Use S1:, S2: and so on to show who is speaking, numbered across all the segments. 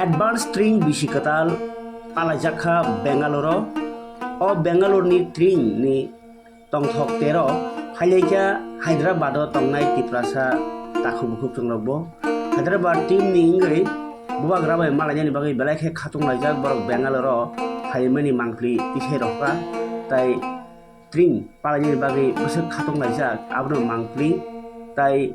S1: advanced Tring bisikatal Palaina Bangalore o Bangalore ni Tring ni tongthok tero Phaikha Hyderabad tongnai Tiprasa takhubukhuk chungrabo Hyderabad team ni ingri Bubagrabai Malaina Bagwi belakhe khatung laijak borok Bangalore phaimani mangpli tisai rokka tai Tring Palaina Bagwi besok khatung laijak abno mangpli tai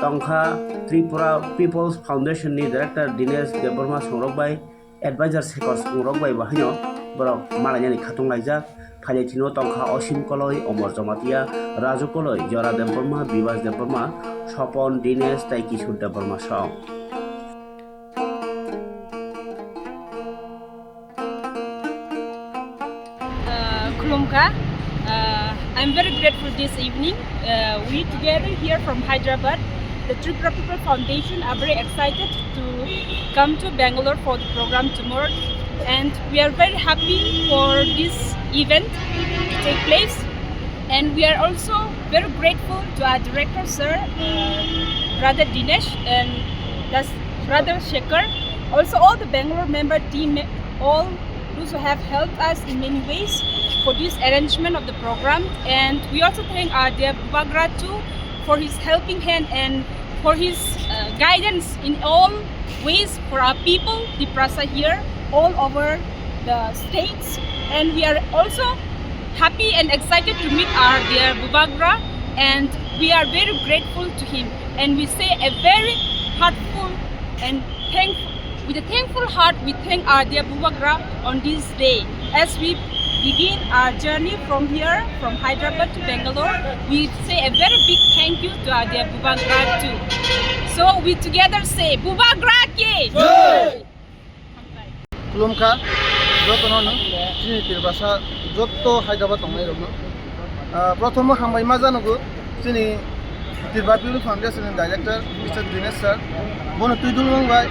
S1: tongkha Tripura People's Foundation ni Director Dinesh Deborma Songrokbai Advisor Sekor Songrokbai bahino borok Malaina ni khatung laijak Phailethino tongkha Osim Koloi Omor Jomatia Raju Koloi Jora Deborma Bibas Deborma Sopon Dinesh tai Kishur Deborma song
S2: I'm very grateful this evening. We together here from Hyderabad, the Tripura People Foundation are very excited to come to Bangalore for the program tomorrow, and we are very happy for this event to take place. And we are also very grateful to our director, sir, Brother Dinesh and that's Brother Shekhar. Also, all the Bangalore member team, all those who have helped us in many ways for this arrangement of the program. And we also thank our dear Bubagrabai too for his helping hand and for his guidance in all ways for our people, Tiprasa here, all over the states. And we are also happy and excited to meet our dear Bubagrabai, and we are very grateful to him. And we say a very heartful and with a thankful heart, we thank our dear Bubagrabai on this day. As we begin our journey from here, from Hyderabad to Bangalore, we say a very big thank you to our dear Bubagrabai too. So we together say, Bubagrabai ki jai!
S3: Kulumka, jotono Tring Palaina jotto Hyderabad tongnai rokno. Prothomo hambai ma janogo Tring Hyderabad People Foundation Director Mr. Dinesh sir. Bono tuidulung bai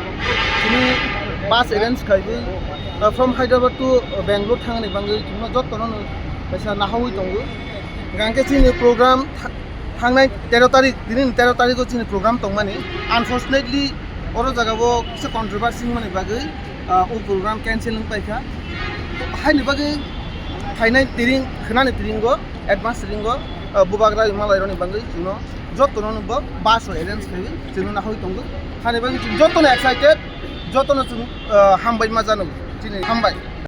S3: Tini bus arrange khaibu from Hyderabad to Bangalore thangani bangai tungno jottono paisa nahawi tongo. Gangke Tini program thangnai 13 tarik dinin 13 tariko Tini program tongmani. Unfortunately oro jagao kisa controversy mani bagai o program canceling paikha. Haini bagai thainai tiring khnani tiringo advance tiringo Bubagrabai Malaina bangai tungno jottono no bus arrange khaibu tungno nahawi tongo. Haini bagai jottono excited jottono hambai ma janogo Tini hambai